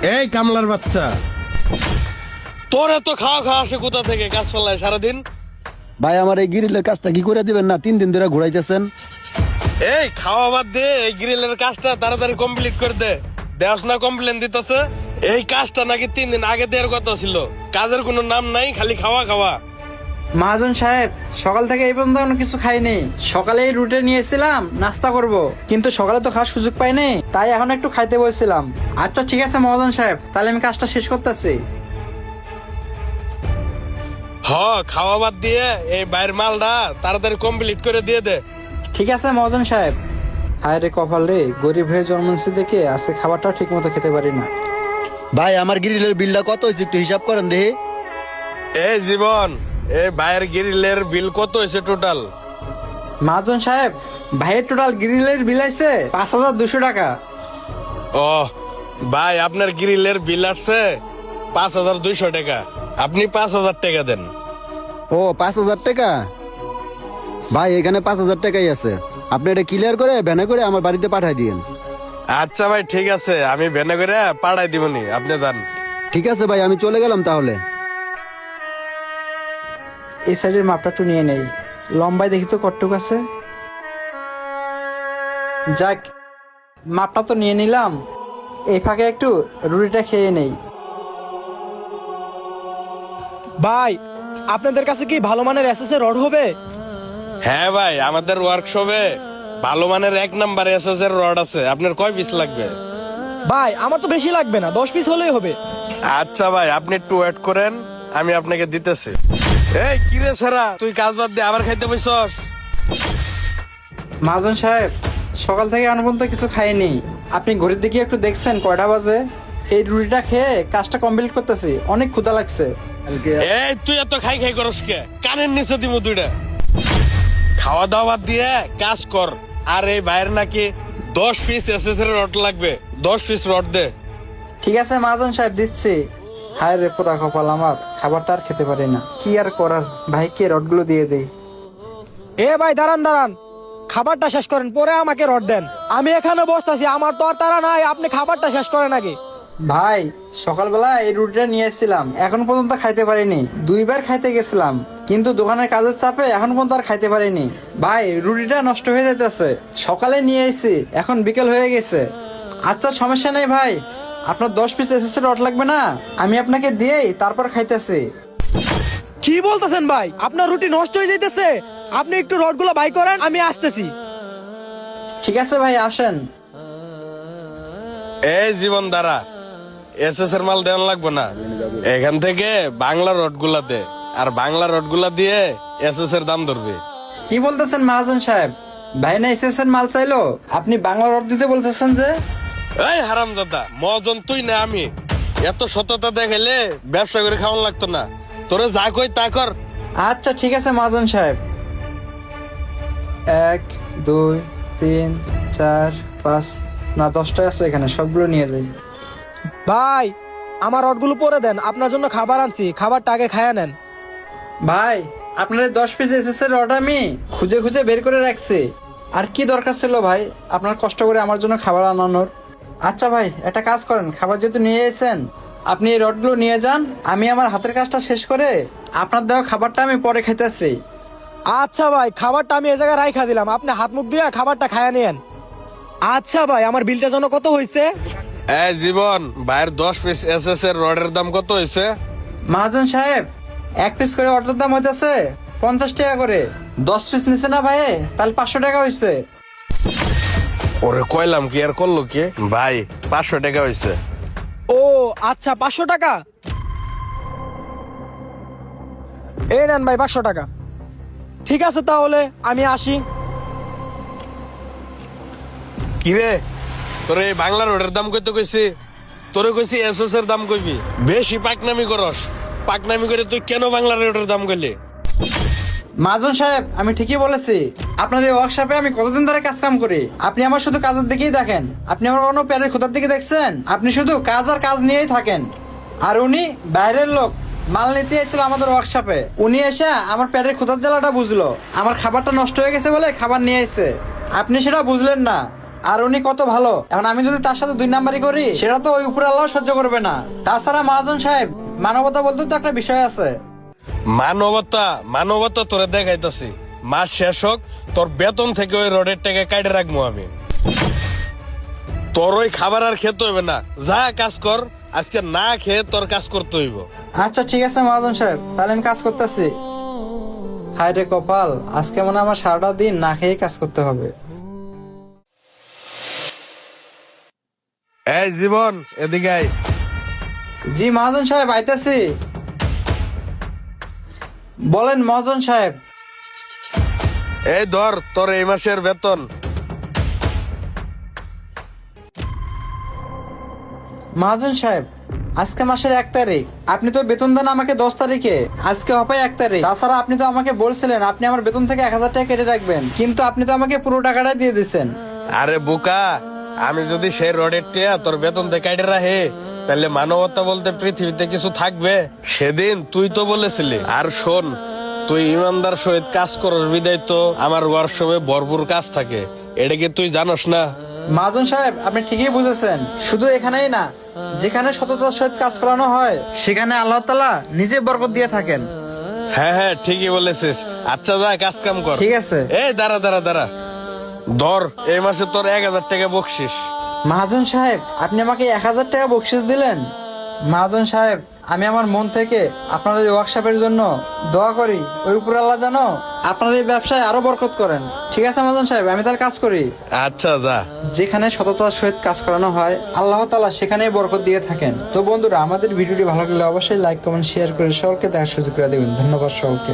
এই কামলার বাচ্চা, তোর এত খাওয়া খাওয়া আসে কোথা থেকে? কাজ চলায় সারাদিন। ভাই আমার এই গ্রিলের কাজটা কি করে দিবেন না? 3 দিন ধরে ঘুরাইতেছেন। এই খাওয়া বাদ দে, এই গ্রিলের কাজটা তাড়াতাড়ি কমপ্লিট করে দে। দেশ না কমপ্লেন দিতেছে এই কাজটা নাকি 3 দিন আগে দেওয়ার কথা ছিল। কাজের কোনো নাম নাই, খালি খাওয়া খাওয়া। মহাজন সাহেব, সকাল থেকে এই পর্যন্ত কোনো কিছু খাইনি। সকালে এই রুটে নিয়েছিলাম নাস্তা করব, কিন্তু সকালে তো খাওয়ার সুযোগ পাইনি, তাই এখন একটু খাইতে বসছিলাম। আচ্ছা ঠিক আছে মহাজন সাহেব, তাহলে আমি কাজটা শেষ করতেছি। খাওয়া বাদ দিয়ে এই বাইরের মালটা তাড়াতাড়ি কমপ্লিট করে দিয়ে দে। ঠিক আছে মহাজন সাহেব। হায় রে কপাল রে, গরিব হয়ে জন্মেছি দেখে আজকে খাবারটাও ঠিক মতো খেতে পারি না। ভাই আমার গ্রিলের বিলটা কত হয়েছে একটু হিসাব করেন দেখি। এই জীবন, এই বাইরের গ্রিলের বিল কত হয়েছে টোটাল? মহাজন সাহেব, ভাইয়ের টোটাল গ্রিলের বিল আছে 5200 টাকা। ও ভাই, আপনার গ্রিলের বিল আসছে 5200 টাকা। আপনি 5000 টাকা দেন। ও 5000 টাকা? ভাই এখানে 5000 টাকাই আছে, আপনি এটা ক্লিয়ার করে ভ্যানে করে আমার বাড়িতে পাঠাই দিয়েন। আচ্ছা ভাই ঠিক আছে, আমি ভ্যানে করে পাঠাই দিবনি, আপনি যান। ঠিক আছে ভাই, আমি চলে গেলাম তাহলে। এই সাইডের মাপটা একটু নিয়ে নেই, লম্বায় দেখি তো কতটুকু আছে। যাক, মাপটা তো নিয়ে নিলাম, এই ফাঁকে একটু রুটিটা খেয়ে নেই। ভাই, আপনাদের কাছে কি ভালো মানের এসএস এর রড হবে? হ্যাঁ ভাই, আমাদের ওয়ার্কশপে ভালো মানের 1 নাম্বার এসএস এর রড আছে। আপনার কয় পিস লাগবে? ভাই আমার তো বেশি লাগবে না, 10 পিস হলেই হবে। আচ্ছা ভাই, আপনি একটু ওয়েট করেন, আমি আপনাকে দিতেছি। এই কিরে ছাড়া, তুই কাজ বাদ দিয়ে আবার খাইতে বসছস? মহাজন সাহেব, সকাল থেকে এখন পর্যন্ত কিছু খাইনি। আপনি ঘড়ির দিকে একটু দেখছেন কয়টা বাজে? এই রুটিটা খেয়ে কাজটা কমপ্লিট করতেছি, অনেক ক্ষুধা লাগছে। এই তুই এত খাই খাই করস কে? কানের নিচে দিমু দুইটা। খাওয়া দাওয়া বাদ দিয়ে কাজ কর। আর এই বাইরে নাকি 10 পিস এসএস এর রড লাগবে, 10 পিস রড দে। ঠিক আছে মহাজন সাহেব, দিচ্ছি। হায় রে পোড়া কপাল আমার, খাবারটা আর খেতে পারি না, কি আর করার। ভাইকে রডগুলো দিয়ে দেই। এ ভাই দাঁড়ান দাঁড়ান, খাবারটা শেষ করেন, পরে আমাকে রড দেন। আমি এখানে বসতাছি, আমার তো আর তারা নাই, আপনি খাবারটা শেষ করেন আগে। ভাই সকালবেলা এই রুটিটা নিয়ে এসেছিলাম, এখন পর্যন্ত খাইতে পারিনি। 2বার খাইতে গেছিলাম, কিন্তু দোকানের কাজের চাপে এখন পর্যন্ত আর খাইতে পারিনি। ভাই রুটিটা নষ্ট হয়ে যাইতেছে, সকালে নিয়ে এসেছি, এখন বিকেল হয়ে গেছে। আচ্ছা সমস্যা নেই ভাই, আপনার 10 পিস এসএস রড লাগবে না? আমি আপনাকে দিয়েই তারপর খাইতেছি। কি বলতেছেন ভাই? আপনার রুটি নষ্ট হয়ে যাইতেছে, আপনি একটু রডগুলো বাই করেন, আমি আসতেছি। ঠিক আছে ভাই, আসেন। এই জীবন দ্বারা এসএস এর মাল দেওয়া লাগবে না, এখান থেকে বাংলা রড গুলা দে, আর বাংলা রড গুলা দিয়ে এসএস এর দাম ধরবে। কি বলতেছেন মহাজন সাহেব? ভাই না এসএস এর মাল চাইলো, আপনি বাংলা রড দিতে বলতেছেন যে? এই হারামজাদা, মহাজন তুই না আমি। এত সততা দেখাইলে ব্যবসা করে খাওয়ান লাগতো না। তোরে যা কই তা কর। আচ্ছা ঠিক আছে মহাজন সাহেব। 1 2 3 4 5 না 10টা আছে এখানে, সবগুলো নিয়ে যাই। ভাই আমার রডগুলো পরে দেন, আপনার জন্য খাবার আনছি, খাবারটা আগে খায়া নেন। ভাই আপনার এই 10 পিস এসএস এর রড আমি খুঁজে খুঁজে বের করে রাখছি। আর কি দরকার ছিল ভাই আপনার কষ্ট করে আমার জন্য খাবার আনানোর? আচ্ছা ভাই একটা কাজ করেন, খাবার যেহেতু নিয়ে এসেছেন, আপনি এই রডগুলো নিয়ে যান। আমি আমার হাতের কাজটা শেষ করে আপনার দেওয়া খাবারটা আমি পরে খাইতেছি। আচ্ছা ভাই, খাবারটা আমি এই জায়গায় রাইখা দিলাম, আপনি হাত মুখ দিয়ে খাবারটা খায়া নেন। আচ্ছা ভাই, আমার বিলটা যেন কত হয়েছে? এই জীবন, বাইরের 10 পিস এসএস এর রডের দাম কত হয়েছে? মহাজন সাহেব, 1 পিস করে অর্ডার দাম হইতেছে 50 টাকা করে। 10 পিস নিছে না ভাই, তাহলে 500 টাকা হয়েছে। ওরে কইলাম কি আর করলো কি ভাই, 500 টাকা হয়েছে। ও আচ্ছা, 500 টাকা। এই নেন ভাই 500 টাকা। ঠিক আছে তাহলে আমি আসি। কিরে, তোরে এই বাংলা রোডের দাম কইতে কইছি? তোরে কইছি এসএস এর দাম কইবি। বেশি পাকনামি করস। পাকনামি করে তুই কেন বাংলা রোডের দাম কইলি? মহাজন সাহেব আমি ঠিকই বলেছি, আপনার এই ওয়ার্কশপে আমি কতদিন ধরে কাজ কাম করি। আপনি আমার শুধু কাজের দিকেই দেখেন, আপনি আমার কোনো প্যারের খোদার দিকে দেখছেন? আপনি শুধু কাজ আর কাজ নিয়েই থাকেন। আর উনি বাইরের লোক, মাল নিতে এসেছিল আমাদের ওয়ার্কশপে, উনি এসে আমার প্যারের খোদার জ্বালাটা বুঝলো, আমার খাবারটা নষ্ট হয়ে গেছে বলে খাবার নিয়ে এসে। আপনি সেটা বুঝলেন না, আর উনি কত ভালো। এখন আমি যদি তার সাথে 2 নাম্বারই করি সেটা তো ওই উপর আল্লাহ সহ্য করবে না। তাছাড়া মহাজন সাহেব, মানবতা বলতে তো একটা বিষয় আছে। মানবতা তোরে দেখাইতাছি। মাস শেষ হোক, তোর বেতন থেকে ওই রডের টাকা কাটে রাখবো আমি। তোর ওই খাবার আর খেতে হইবে না, যা কাজ কর। আজকে না খেয়ে তোর কাজ করতে হইব। আচ্ছা ঠিক আছে মহাজন সাহেব, তাহলে আমি কাজ করতেছি। হায় রে কপাল, আজকে মনে হয় আমার সারাটা দিন না খেয়ে কাজ করতে হবে। এই জীবন, এদিকে আয়। জি মহাজন সাহেব, আইতাছি। বলেন মহাজন সাহেব। এই ধর তোর এই মাসের বেতন। মহাজন সাহেব, আজকে মাসের 1 তারিখ, আপনি তো বেতন দেন আমাকে 10 তারিখে। আজকে হবে 1 তারিখ। তাছাড়া আপনি তো আমাকে বলছিলেন আপনি আমার বেতন থেকে 1000 টাকা কেটে রাখবেন, কিন্তু আপনি তো আমাকে পুরো টাকাটাই দিয়ে দিচ্ছেন। আরে বোকা, আমি যদি সেই রডের টিয়া তোর বেতন থেকে কাটে রাখে, তাহলে মানবতা বলতে পৃথিবীতে কিছু থাকবে? সেদিন তুই তো বলেছিলি। আর শোন, তুই ইমানদার সহিত কাজ করস বিদায় তো আমার ওয়ার্কশপে ভরপুর কাজ থাকে। এটা কি তুই জানোস না? মহাজন সাহেব, আপনি ঠিকই বুঝেছেন। শুধু এখানেই না, যেখানে সততার সহিত কাজ করানো হয় সেখানে আল্লাহ তাআলা নিজে বরকত দিয়ে থাকেন। হ্যাঁ, ঠিকই বলেছিস। আচ্ছা যা, কাজ কাম কর। ঠিক আছে। এই দাঁড়া ধর, এই মাসে তোর 1000 টাকা বকশিস। মহাজন সাহেব, আপনি আমাকে 1000 টাকা বকশিস দিলেন। মহাজন সাহেব, আমি আমার মন থেকে আপনার এই ওয়ার্কশপের জন্য দোয়া করি ওই উপর আল্লাহ জানো আপনার এই ব্যবসায় আরো বরকত করেন। ঠিক আছে মহাজন সাহেব, আমি তাহলে কাজ করি। আচ্ছা যা। যেখানে সততার সহিত কাজ করানো হয় আল্লাহ তাআলা সেখানেই বরকত দিয়ে থাকেন। তো বন্ধুরা, আমাদের ভিডিওটি ভালো লাগলে অবশ্যই লাইক কমেন্ট শেয়ার করে সকলকে দেখার সুযোগ করে দেবেন। ধন্যবাদ সকলকে।